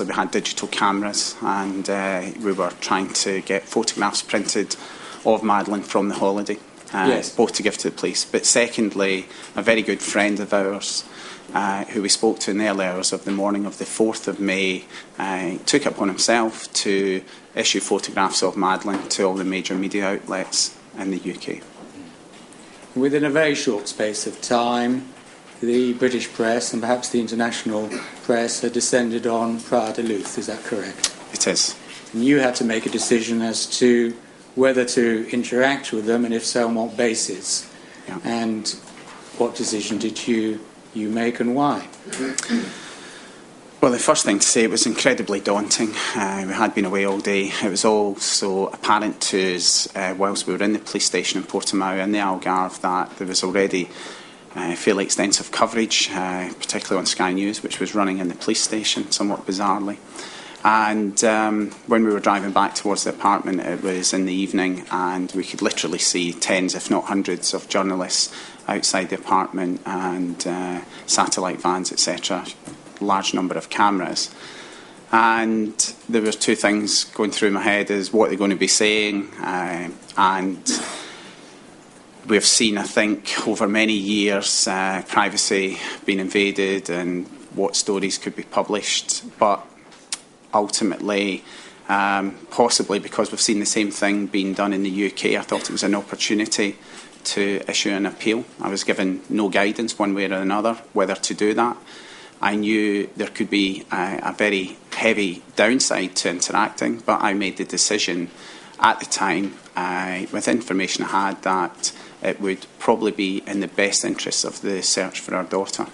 obviously we had digital cameras, and we were trying to get photographs printed of Madeleine from the holiday, yes. both to give to the police. But secondly, a very good friend of ours, who we spoke to in the early hours of the morning of the 4th of May, took it upon himself to issue photographs of Madeleine to all the major media outlets in the UK. Within a very short space of time, the British press and perhaps the international press had descended on Prior Duluth, is that correct? It is. And you had to make a decision as to whether to interact with them, and if so, on what basis. Yeah. And what decision did you make, and why? Well, the first thing to say, it was incredibly daunting. We had been away all day. It was also apparent to us, whilst we were in the police station in Portimao in the Algarve, that there was already fairly extensive coverage, particularly on Sky News, which was running in the police station, somewhat bizarrely. And when we were driving back towards the apartment, it was in the evening, and we could literally see tens, if not hundreds, of journalists outside the apartment, and satellite vans, etc., large number of cameras. And there were two things going through my head: is what they're going to be saying, and we've seen, I think, over many years, privacy being invaded and what stories could be published. But ultimately, possibly because we've seen the same thing being done in the UK, I thought it was an opportunity to issue an appeal. I was given no guidance one way or another whether to do that. I knew there could be a very heavy downside to interacting, but I made the decision at the time, with information I had, that it would probably be in the best interests of the search for our daughter,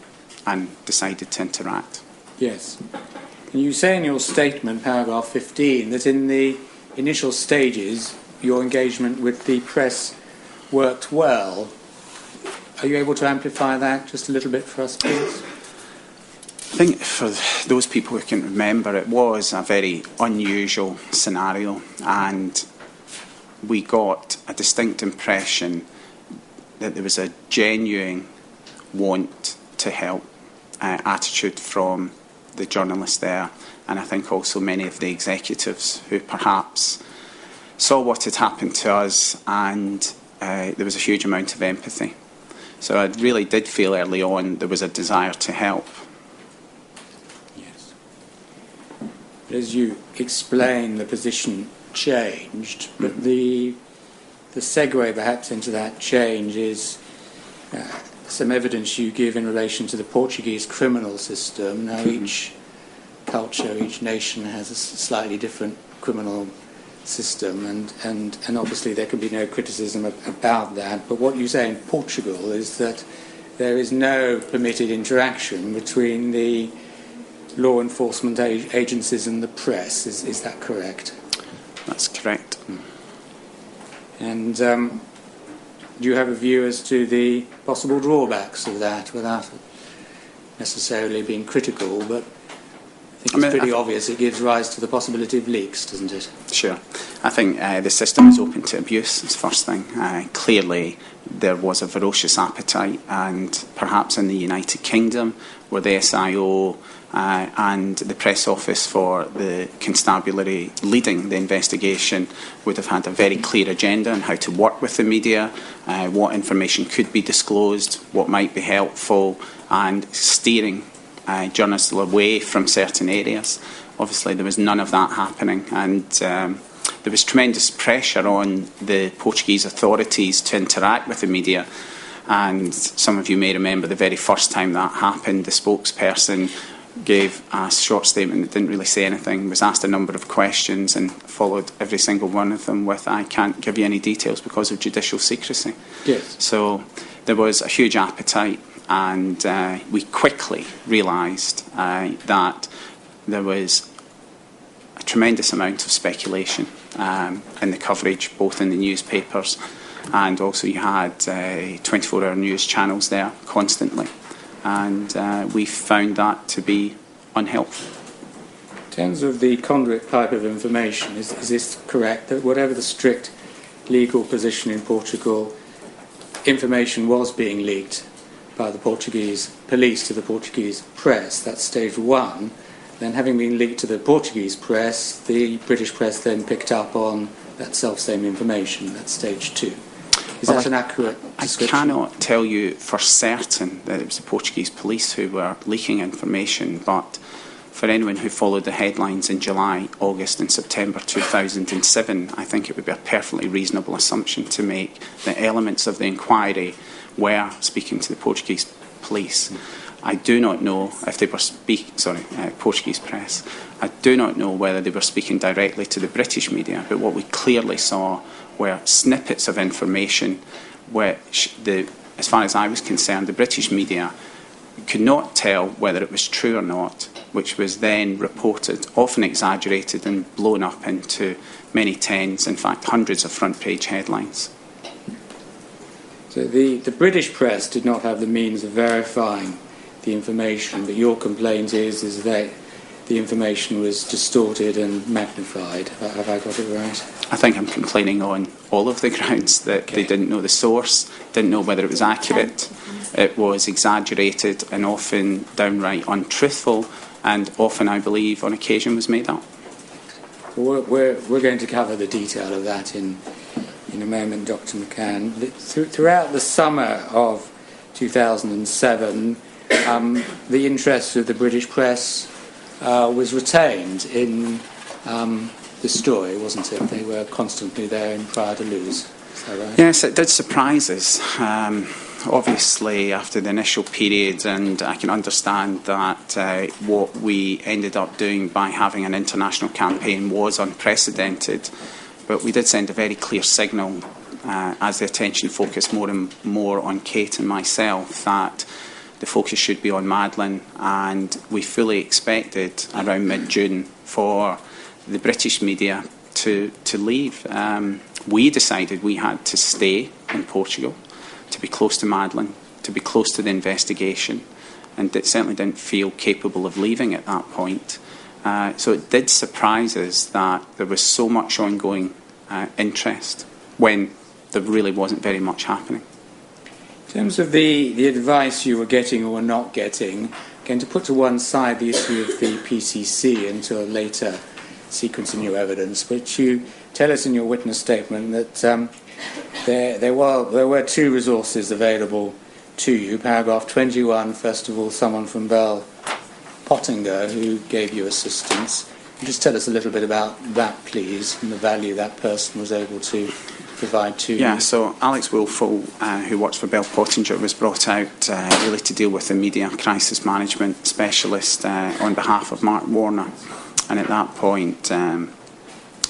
and decided to interact. Yes. And you say in your statement, paragraph 15, that in the initial stages your engagement with the press worked well. Are you able to amplify that just a little bit for us, please? I think for those people who can remember, it was a very unusual scenario, and we got a distinct impression that there was a genuine want to help attitude from the journalists there, and I think also many of the executives who perhaps saw what had happened to us, and there was a huge amount of empathy. So I really did feel early on there was a desire to help. Yes. As you explain, the position changed, but the segue perhaps into that change is some evidence you give in relation to the Portuguese criminal system. Now, each culture, each nation has a slightly different criminal system, and obviously there can be no criticism about that. But what you say in Portugal is that there is no permitted interaction between the law enforcement agencies and the press. Is that correct? That's correct. And do you have a view as to the possible drawbacks of that, without necessarily being critical, but I think it's pretty obvious it gives rise to the possibility of leaks, doesn't it? Sure. I think the system is open to abuse, is the first thing. Clearly, there was a ferocious appetite, and perhaps in the United Kingdom, where the SIO and the press office for the constabulary leading the investigation would have had a very clear agenda on how to work with the media, what information could be disclosed, what might be helpful, and steering journalists away from certain areas. Obviously, there was none of that happening, and there was tremendous pressure on the Portuguese authorities to interact with the media. And some of you may remember the very first time that happened, the spokesperson gave a short statement that didn't really say anything, was asked a number of questions, and followed every single one of them with, "I can't give you any details because of judicial secrecy." Yes. So there was a huge appetite, and we quickly realised that there was a tremendous amount of speculation in the coverage, both in the newspapers, and also you had 24-hour news channels there constantly. And we found that to be unhelpful. In terms of the conduit type of information, is this correct, that whatever the strict legal position in Portugal, information was being leaked by the Portuguese police to the Portuguese press? That's stage one. then having been leaked to the Portuguese press, the British press then picked up on that self-same information at stage 2. Is that an accurate description? I cannot tell you for certain that it was the Portuguese police who were leaking information, but for anyone who followed the headlines in July, August and September 2007, I think it would be a perfectly reasonable assumption to make that elements of the inquiry were speaking to the Portuguese police. I do not know if they were Portuguese press. I do not know whether they were speaking directly to the British media, but what we clearly saw were snippets of information which, as far as I was concerned, the British media could not tell whether it was true or not, which was then reported, often exaggerated and blown up into many tens, in fact hundreds of front-page headlines. So the British press did not have the means of verifying the information, but your complaint is that the information was distorted and magnified. Have I got it right? I think I'm complaining on all of the grounds that they didn't know the source, didn't know whether it was accurate, it was exaggerated and often downright untruthful, and often, I believe, on occasion was made up. We're going to cover the detail of that in a moment, Dr. McCann. Throughout the summer of 2007, the interest of the British press was retained in the story, wasn't it? They were constantly there in Praia de Luz. Is that right? Yes, it did surprise us. Obviously, after the initial period, and I can understand that what we ended up doing by having an international campaign was unprecedented, but we did send a very clear signal as the attention focused more and more on Kate and myself that the focus should be on Madeleine, and we fully expected around mid-June for the British media to leave. We decided we had to stay in Portugal, to be close to Madeleine, to be close to the investigation, and it certainly didn't feel capable of leaving at that point. So it did surprise us that there was so much ongoing interest when there really wasn't very much happening. In terms of the advice you were getting or not getting, going to put to one side the issue of the PCC and to a later sequence of new evidence, but you tell us in your witness statement that there were two resources available to you. Paragraph 21, first of all, someone from Bell Pottinger who gave you assistance. Just tell us a little bit about that, please, and the value that person was able to provide to you. Yeah, so Alex Woolfall, who works for Bell Pottinger, was brought out really to deal with the media crisis management specialist on behalf of Mark Warner. And at that point,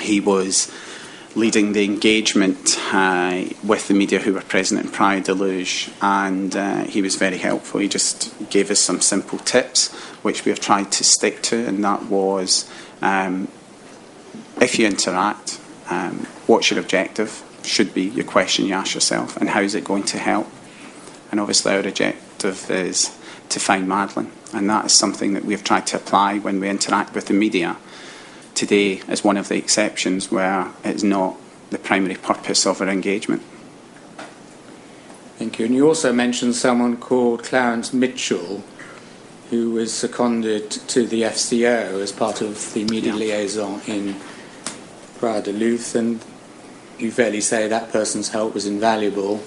he was leading the engagement with the media who were present in Praia de Luz, and he was very helpful. He just gave us some simple tips, which we have tried to stick to, and that was, if you interact, what's your objective? Should be your question you ask yourself, and how is it going to help? And obviously our objective is to find Madeleine, and that is something that we have tried to apply when we interact with the media. Today is one of the exceptions where it's not the primary purpose of our engagement. Thank you. And you also mentioned someone called Clarence Mitchell, who was seconded to the FCO as part of the media liaison in Praia de Luz, and you fairly say that person's help was invaluable.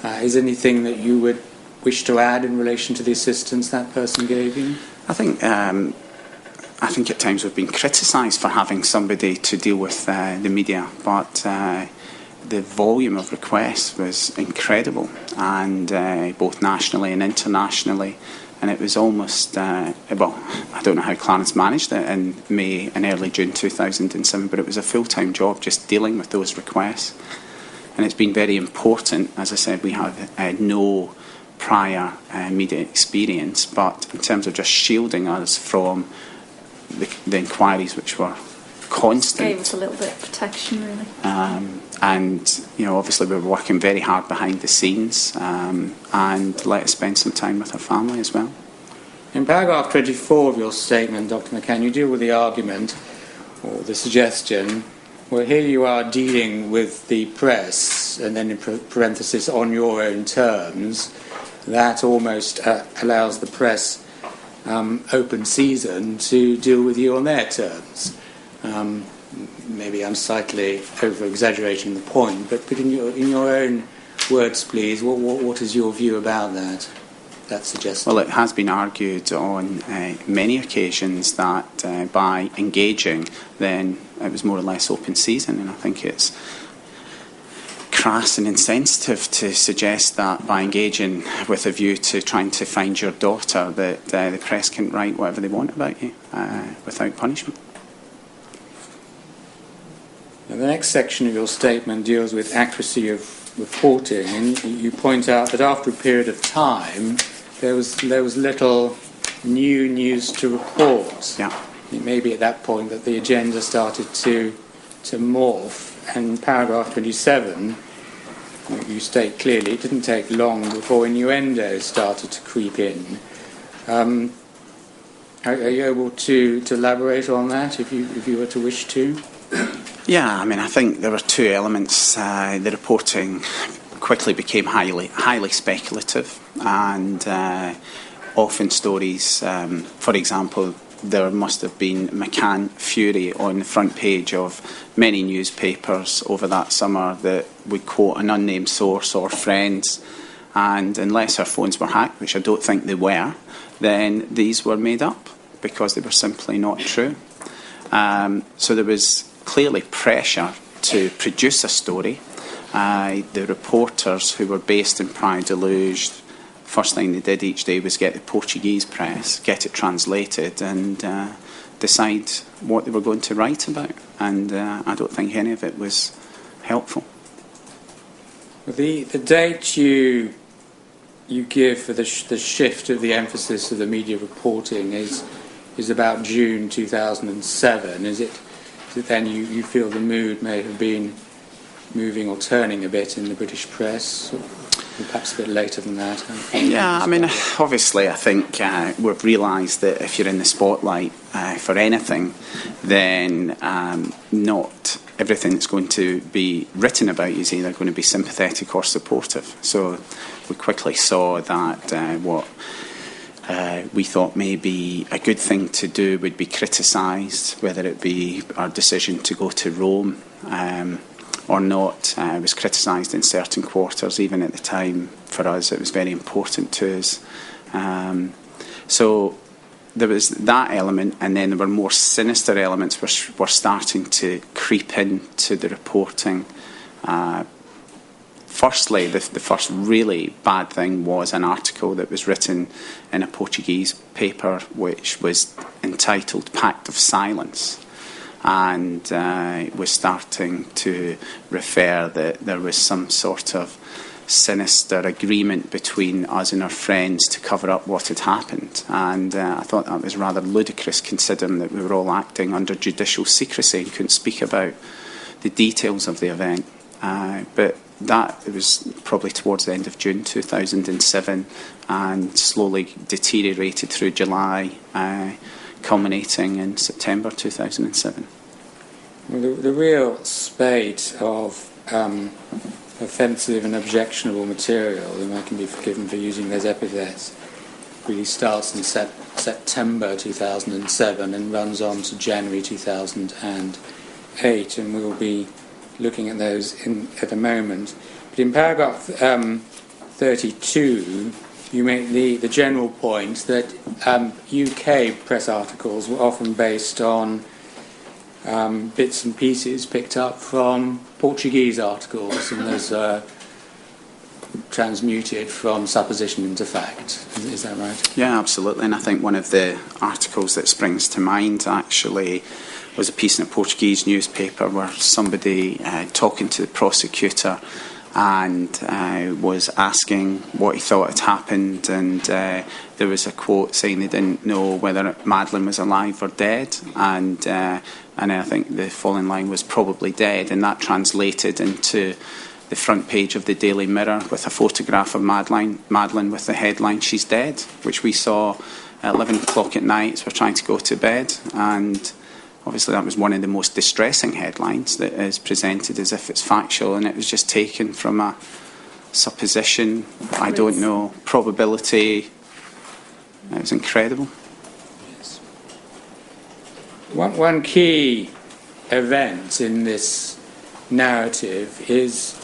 Is there anything that you would wish to add in relation to the assistance that person gave you? I think at times we've been criticised for having somebody to deal with the media, but the volume of requests was incredible, and both nationally and internationally. And it was almost, I don't know how Clarence managed it in May and early June 2007, but it was a full-time job just dealing with those requests. And it's been very important. As I said, we have no prior media experience, but in terms of just shielding us from the inquiries, which were constant. Gave us a little bit of protection, really. And, obviously we were working very hard behind the scenes, and let us spend some time with our family as well. In paragraph 24 of your statement, Dr. McCann, you deal with the argument, or the suggestion, well, here you are dealing with the press, and then in parenthesis, on your own terms. That almost allows the press open season to deal with you on their terms. Maybe I'm slightly over-exaggerating the point, but in your own words, please, what is your view about that suggestion? Well, it has been argued on many occasions that by engaging, then it was more or less open season, and I think it's crass and insensitive to suggest that by engaging with a view to trying to find your daughter that the press can write whatever they want about you without punishment. Now, the next section of your statement deals with accuracy of reporting, and you point out that after a period of time there was little new news to report. Yeah. It may be at that point that the agenda started to morph, and in paragraph 27 you state clearly it didn't take long before innuendo started to creep in. Are you able to elaborate on that if you were to wish to? Yeah, I mean, I think there were two elements. The reporting quickly became highly speculative, and often stories, for example, there must have been McCann fury on the front page of many newspapers over that summer that would quote an unnamed source or friends, and unless her phones were hacked, which I don't think they were, then these were made up because they were simply not true. So there was clearly pressure to produce a story. The reporters who were based in Praia da Luz, first thing they did each day was get the Portuguese press, get it translated, and decide what they were going to write about. And I don't think any of it was helpful. The date you give for the shift of the emphasis of the media reporting is about June 2007. Is it then you feel the mood may have been moving or turning a bit in the British press, or perhaps a bit later than that? Yeah, I mean, obviously I think we've realised that if you're in the spotlight for anything, then not everything that's going to be written about you is either going to be sympathetic or supportive. So we quickly saw that what we thought may be a good thing to do would be criticised, whether it be our decision to go to Rome or not. It was criticised in certain quarters. Even at the time, for us, it was very important to us. So there was that element, and then there were more sinister elements which were starting to creep into the reporting. Firstly, the first really bad thing was an article that was written in a Portuguese paper which was entitled Pact of Silence, and was starting to refer that there was some sort of sinister agreement between us and our friends to cover up what had happened. And I thought that was rather ludicrous, considering that we were all acting under judicial secrecy and couldn't speak about the details of the event. But it was probably towards the end of June 2007 and slowly deteriorated through July, culminating in September 2007. Well, the real spate of offensive and objectionable material, and I can be forgiven for using those epithets, really starts in September 2007 and runs on to January 2008, and we'll be looking at those at a moment. But in paragraph 32, you make the general point that UK press articles were often based on bits and pieces picked up from Portuguese articles, and those transmuted from supposition into fact. Is that right? Yeah, absolutely. And I think one of the articles that springs to mind actually was a piece in a Portuguese newspaper where somebody talking to the prosecutor and was asking what he thought had happened, and there was a quote saying they didn't know whether Madeleine was alive or dead, and I think the following line was probably dead, and that translated into the front page of the Daily Mirror with a photograph of Madeleine with the headline "She's dead," which we saw at 11 o'clock at night as we're trying to go to bed. And obviously that was one of the most distressing headlines that is presented as if it's factual, and it was just taken from a supposition, I don't know, probability. It was incredible. One key event in this narrative is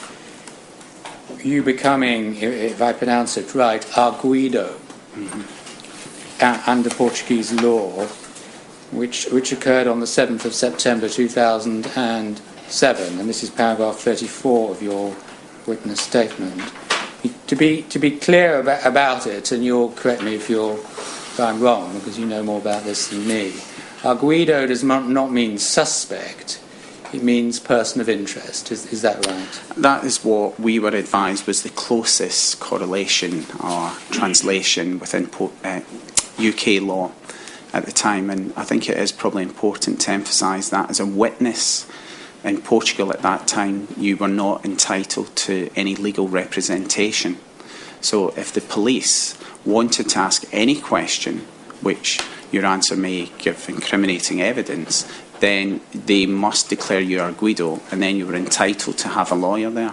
you becoming, if I pronounce it right, arguido under Portuguese law, which occurred on the 7th of September 2007, and this is paragraph 34 of your witness statement. To be clear about it, and you'll correct me if I'm wrong, because you know more about this than me, arguido does not mean suspect. It means person of interest. Is that right? That is what we were advised was the closest correlation or translation within UK law at the time, and I think it is probably important to emphasise that as a witness in Portugal at that time, you were not entitled to any legal representation. So if the police wanted to ask any question, which your answer may give incriminating evidence, then they must declare you arguido, and then you were entitled to have a lawyer there.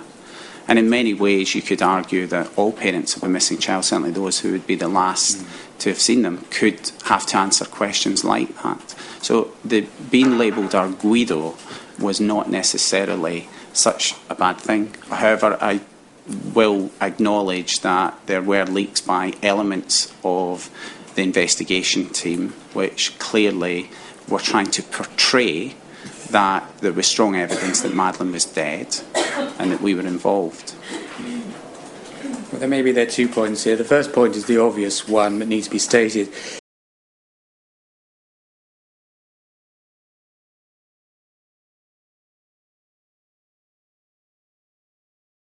And in many ways, you could argue that all parents of a missing child, certainly those who would be the last to have seen them, could have to answer questions like that. So being labelled arguido was not necessarily such a bad thing. However, I will acknowledge that there were leaks by elements of the investigation team which clearly were trying to portray that there was strong evidence that Madeleine was dead and that we were involved. Well, there are 2 points here. The first point is the obvious one that needs to be stated.